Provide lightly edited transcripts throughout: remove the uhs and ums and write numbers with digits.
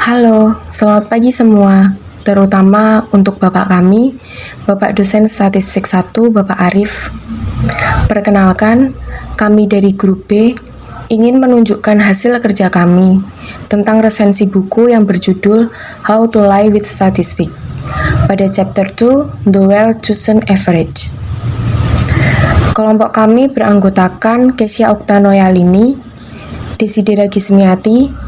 Halo, selamat pagi semua, terutama untuk Bapak kami, Bapak dosen Statistik 1, Bapak Arif. Perkenalkan, kami dari grup B ingin menunjukkan hasil kerja kami tentang resensi buku yang berjudul How to Lie with Statistics pada chapter 2, The Well-Chosen Average. Kelompok kami beranggotakan Kesya Oktanoyalini, Desidera Gismiati,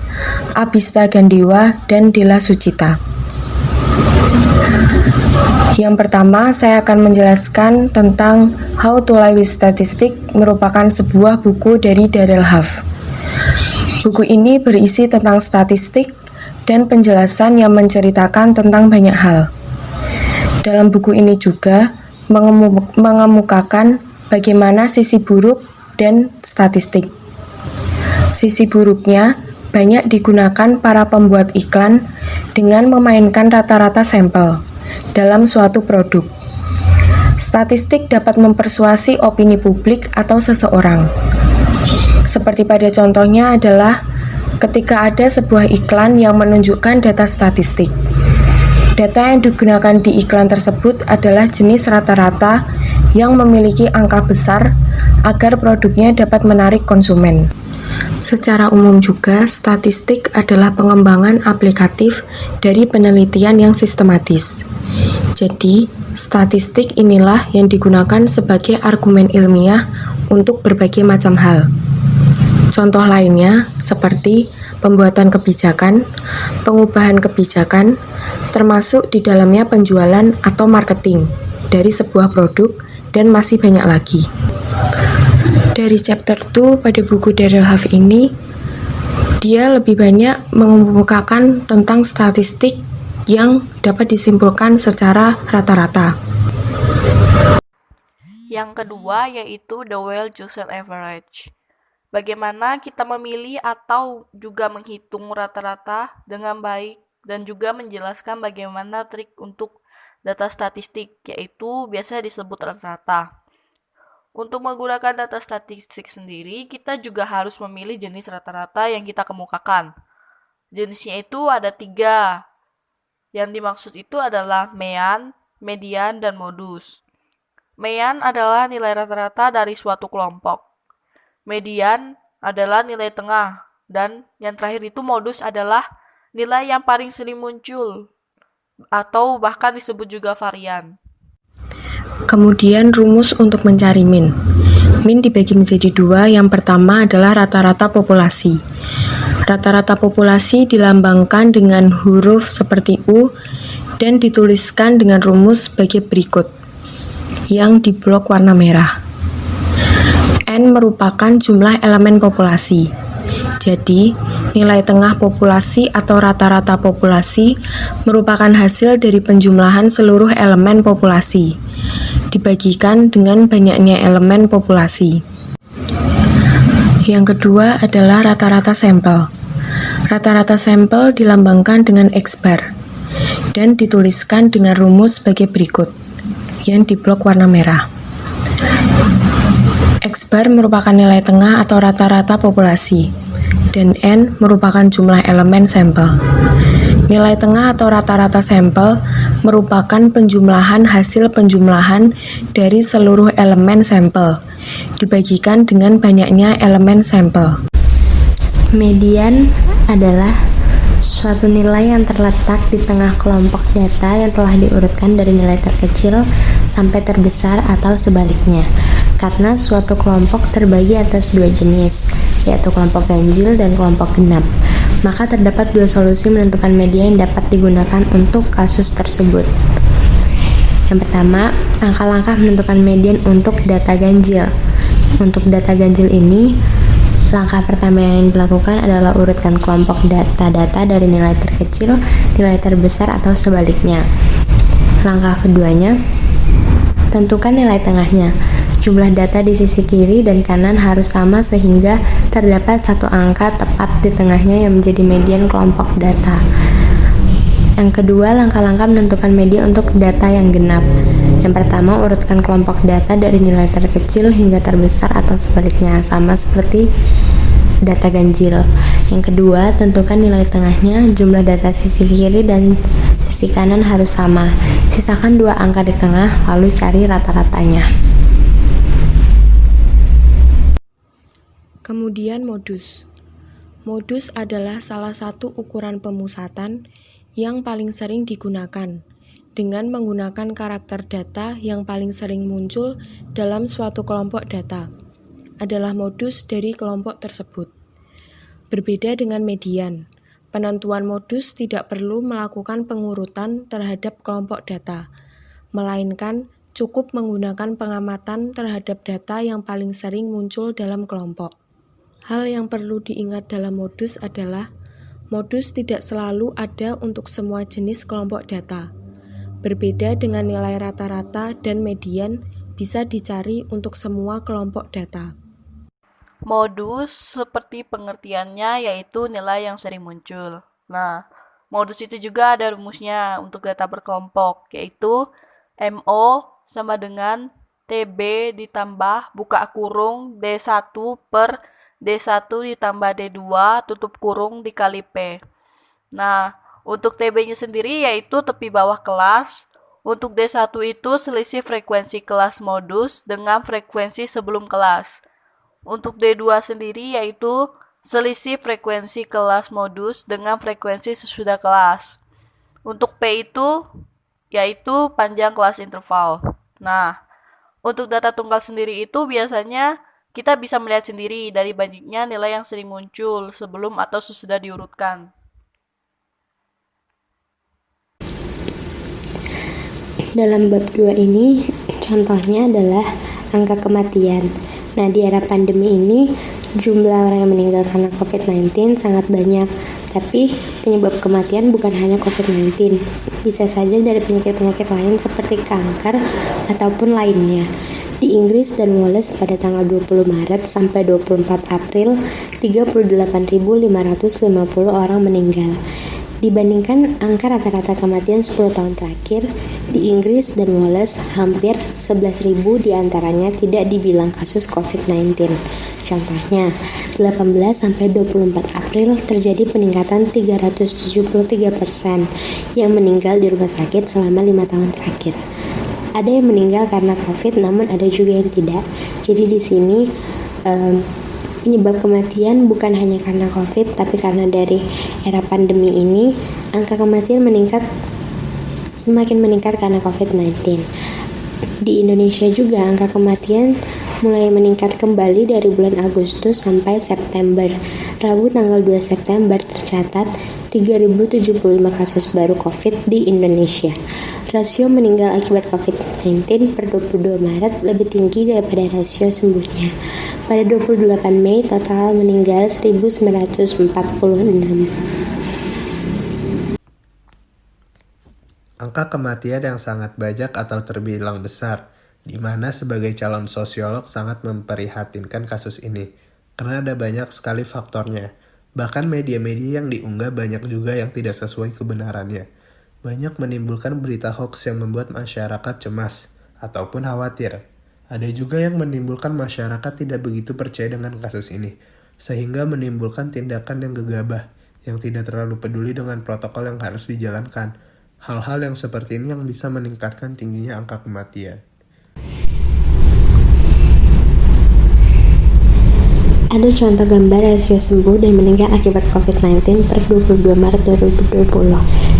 Abista Gandewa, dan Dela Sucita. Yang pertama, saya akan menjelaskan tentang How to Lie with Statistics merupakan sebuah buku dari Darrell Huff. Buku ini berisi tentang statistik dan penjelasan yang menceritakan tentang banyak hal. Dalam buku ini juga mengemukakan bagaimana sisi buruk dan statistik. Sisi buruknya banyak digunakan para pembuat iklan dengan memainkan rata-rata sampel dalam suatu produk. Statistik dapat mempersuasi opini publik atau seseorang. Seperti pada contohnya adalah ketika ada sebuah iklan yang menunjukkan data statistik. Data yang digunakan di iklan tersebut adalah jenis rata-rata yang memiliki angka besar agar produknya dapat menarik konsumen. Secara umum juga, statistik adalah pengembangan aplikatif dari penelitian yang sistematis. Jadi, statistik inilah yang digunakan sebagai argumen ilmiah untuk berbagai macam hal. Contoh lainnya seperti pembuatan kebijakan, pengubahan kebijakan, termasuk di dalamnya penjualan atau marketing dari sebuah produk, dan masih banyak lagi. Dari chapter 2 pada buku Darrell Huff ini, dia lebih banyak mengemukakan tentang statistik yang dapat disimpulkan secara rata-rata. Yang kedua yaitu the well-chosen average. Bagaimana kita memilih atau juga menghitung rata-rata dengan baik dan juga menjelaskan bagaimana trik untuk data statistik, yaitu biasa disebut rata-rata. Untuk menggunakan data statistik sendiri, kita juga harus memilih jenis rata-rata yang kita kemukakan. Jenisnya itu ada 3. Yang dimaksud itu adalah mean, median, dan modus. Mean adalah nilai rata-rata dari suatu kelompok. Median adalah nilai tengah. Dan yang terakhir itu modus adalah nilai yang paling sering muncul, atau bahkan disebut juga varian. Kemudian rumus untuk mencari min. Min dibagi menjadi 2, yang pertama adalah rata-rata populasi. Rata-rata populasi dilambangkan dengan huruf seperti U dan dituliskan dengan rumus sebagai berikut, yang di blok warna merah. N merupakan jumlah elemen populasi. Jadi, nilai tengah populasi atau rata-rata populasi merupakan hasil dari penjumlahan seluruh elemen populasi, dibagikan dengan banyaknya elemen populasi. Yang kedua adalah rata-rata sampel. Rata-rata sampel dilambangkan dengan X bar dan dituliskan dengan rumus sebagai berikut, yang di blok warna merah. X bar merupakan nilai tengah atau rata-rata populasi, dan N merupakan jumlah elemen sampel. Nilai tengah atau rata-rata sampel merupakan penjumlahan hasil penjumlahan dari seluruh elemen sampel, dibagikan dengan banyaknya elemen sampel. Median adalah suatu nilai yang terletak di tengah kelompok data yang telah diurutkan dari nilai terkecil sampai terbesar atau sebaliknya, karena suatu kelompok terbagi atas 2 jenis, yaitu kelompok ganjil dan kelompok genap. Maka terdapat 2 solusi menentukan median yang dapat digunakan untuk kasus tersebut. Yang pertama, langkah-langkah menentukan median untuk data ganjil. Untuk data ganjil ini, langkah pertama yang dilakukan adalah urutkan kelompok data-data dari nilai terkecil, nilai terbesar, atau sebaliknya. Langkah keduanya, tentukan nilai tengahnya. Jumlah data di sisi kiri dan kanan harus sama sehingga terdapat satu angka tepat di tengahnya yang menjadi median kelompok data. Yang kedua, langkah-langkah menentukan median untuk data yang genap. Yang pertama, urutkan kelompok data dari nilai terkecil hingga terbesar atau sebaliknya, sama seperti data ganjil. Yang kedua, tentukan nilai tengahnya, jumlah data sisi kiri dan sisi kanan harus sama. Sisakan 2 angka di tengah, lalu cari rata-ratanya. Kemudian modus. Modus adalah salah satu ukuran pemusatan yang paling sering digunakan dengan menggunakan karakter data yang paling sering muncul dalam suatu kelompok data. Adalah modus dari kelompok tersebut. Berbeda dengan median, penentuan modus tidak perlu melakukan pengurutan terhadap kelompok data, melainkan cukup menggunakan pengamatan terhadap data yang paling sering muncul dalam kelompok. Hal yang perlu diingat dalam modus adalah, modus tidak selalu ada untuk semua jenis kelompok data. Berbeda dengan nilai rata-rata dan median bisa dicari untuk semua kelompok data. Modus seperti pengertiannya yaitu nilai yang sering muncul. Nah, modus itu juga ada rumusnya untuk data berkelompok, yaitu MO sama dengan TB ditambah buka kurung D1 per D1 ditambah D2 tutup kurung dikali P. Nah, untuk TB-nya sendiri yaitu tepi bawah kelas. Untuk D1 itu selisih frekuensi kelas modus dengan frekuensi sebelum kelas. Untuk D2 sendiri yaitu selisih frekuensi kelas modus dengan frekuensi sesudah kelas. Untuk P itu yaitu panjang kelas interval. Nah, untuk data tunggal sendiri itu biasanya kita bisa melihat sendiri dari banyaknya nilai yang sering muncul sebelum atau sesudah diurutkan. Dalam bab 2 ini, contohnya adalah angka kematian. Nah, di era pandemi ini, jumlah orang yang meninggal karena COVID-19 sangat banyak. Tapi, penyebab kematian bukan hanya COVID-19. Bisa saja dari penyakit-penyakit lain seperti kanker ataupun lainnya. Di Inggris dan Wales pada tanggal 20 Maret sampai 24 April, 38.550 orang meninggal. Dibandingkan angka rata-rata kematian 10 tahun terakhir, di Inggris dan Wales hampir 11.000 diantaranya tidak dibilang kasus COVID-19. Contohnya, 18 sampai 24 April terjadi peningkatan 373% yang meninggal di rumah sakit selama 5 tahun terakhir. Ada yang meninggal karena COVID, namun ada juga yang tidak. Jadi di sini penyebab kematian bukan hanya karena COVID, tapi karena dari era pandemi ini, angka kematian semakin meningkat karena COVID-19. Di Indonesia juga angka kematian mulai meningkat kembali dari bulan Agustus sampai September. Rabu tanggal 2 September tercatat 3.075 kasus baru COVID di Indonesia. Rasio meninggal akibat COVID-19 per 22 Maret lebih tinggi daripada rasio sembuhnya. Pada 28 Mei, total meninggal 1.946. Angka kematian yang sangat banyak atau terbilang besar, di mana sebagai calon sosiolog sangat memprihatinkan kasus ini, karena ada banyak sekali faktornya. Bahkan media-media yang diunggah banyak juga yang tidak sesuai kebenarannya. Banyak menimbulkan berita hoax yang membuat masyarakat cemas ataupun khawatir. Ada juga yang menimbulkan masyarakat tidak begitu percaya dengan kasus ini, sehingga menimbulkan tindakan yang gegabah, yang tidak terlalu peduli dengan protokol yang harus dijalankan. Hal-hal yang seperti ini yang bisa meningkatkan tingginya angka kematian. Ada contoh gambar rasio sembuh dan meninggal akibat COVID-19 per 22 Maret 2020.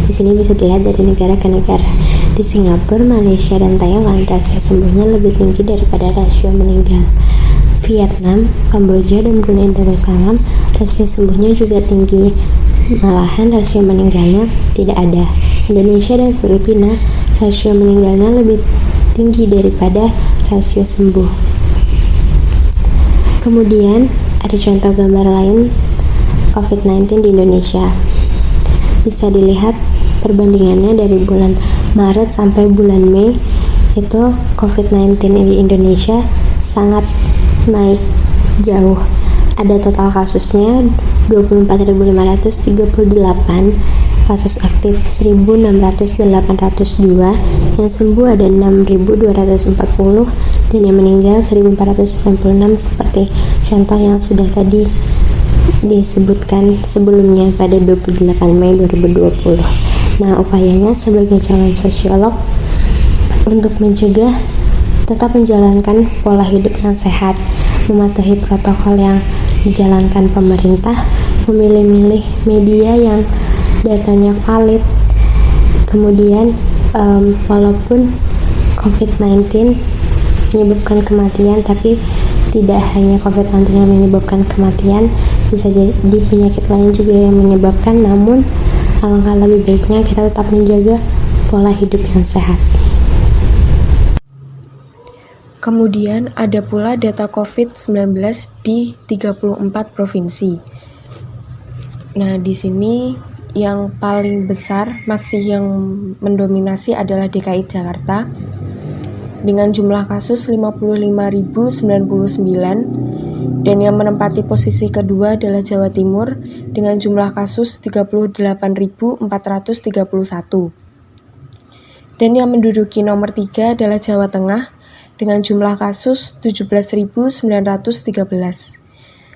Di sini bisa dilihat dari negara ke negara. Di Singapura, Malaysia, dan Thailand, rasio sembuhnya lebih tinggi daripada rasio meninggal. Vietnam, Kamboja, dan Brunei Darussalam, rasio sembuhnya juga tinggi. Malahan rasio meninggalnya tidak ada. Indonesia dan Filipina, rasio meninggalnya lebih tinggi daripada rasio sembuh. Kemudian, ada contoh gambar lain COVID-19 di Indonesia. Bisa dilihat perbandingannya dari bulan Maret sampai bulan Mei, itu COVID-19 di Indonesia sangat naik jauh. Ada total kasusnya 24.538, kasus aktif 1.600.802, yang sembuh ada 6.240, dan yang meninggal 1.496 seperti contoh yang sudah tadi disebutkan sebelumnya pada 28 Mei 2020. Nah, upayanya sebagai calon sosiolog untuk mencegah tetap menjalankan pola hidup yang sehat, mematuhi protokol yang dijalankan pemerintah, memilih-milih media yang datanya valid. Kemudian walaupun COVID-19 menyebabkan kematian, tapi tidak hanya COVID-19 yang menyebabkan kematian, bisa jadi penyakit lain juga yang menyebabkan, namun alangkah lebih baiknya kita tetap menjaga pola hidup yang sehat. Kemudian ada pula data COVID-19 di 34 provinsi. Nah, di sini yang paling besar masih yang mendominasi adalah DKI Jakarta dengan jumlah kasus 55.099 dan yang menempati posisi kedua adalah Jawa Timur dengan jumlah kasus 38.431. Dan yang menduduki nomor 3 adalah Jawa Tengah dengan jumlah kasus 17.913.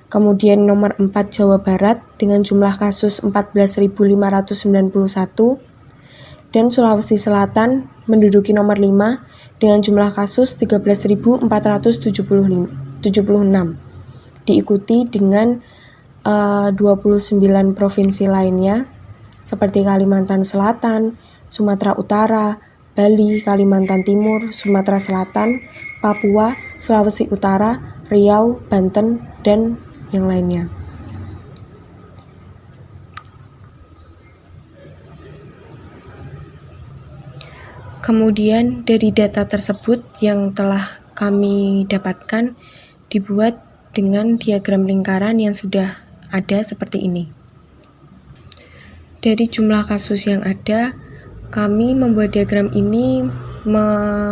Kemudian nomor 4 Jawa Barat dengan jumlah kasus 14.591 dan Sulawesi Selatan menduduki nomor 5 dengan jumlah kasus 13.476. Diikuti dengan 29 provinsi lainnya seperti Kalimantan Selatan, Sumatera Utara, Bali, Kalimantan Timur, Sumatera Selatan, Papua, Sulawesi Utara, Riau, Banten, dan yang lainnya. Kemudian dari data tersebut yang telah kami dapatkan dibuat dengan diagram lingkaran yang sudah ada seperti ini. Dari jumlah kasus yang ada, kami membuat diagram ini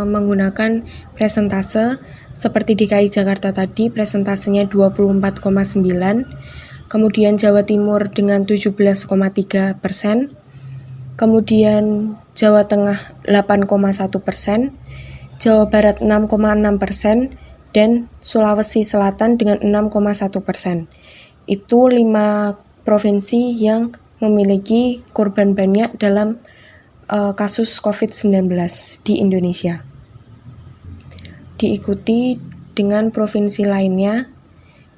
menggunakan presentase seperti DKI Jakarta tadi, presentasenya 24,9, kemudian Jawa Timur dengan 17,3%, kemudian Jawa Tengah 8,1%, Jawa Barat 6,6%, dan Sulawesi Selatan dengan 6,1%. Itu 5 provinsi yang memiliki korban banyak dalam kasus COVID-19 di Indonesia. Diikuti dengan provinsi lainnya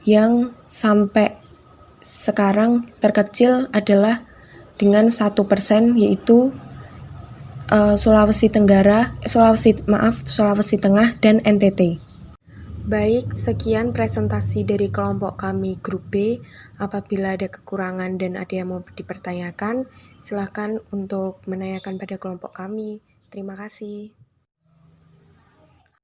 yang sampai sekarang terkecil adalah dengan 1%, yaitu Sulawesi Tengah dan NTT. Baik, sekian presentasi dari kelompok kami grup B. Apabila ada kekurangan dan ada yang mau dipertanyakan, silakan untuk menanyakan pada kelompok kami. Terima kasih.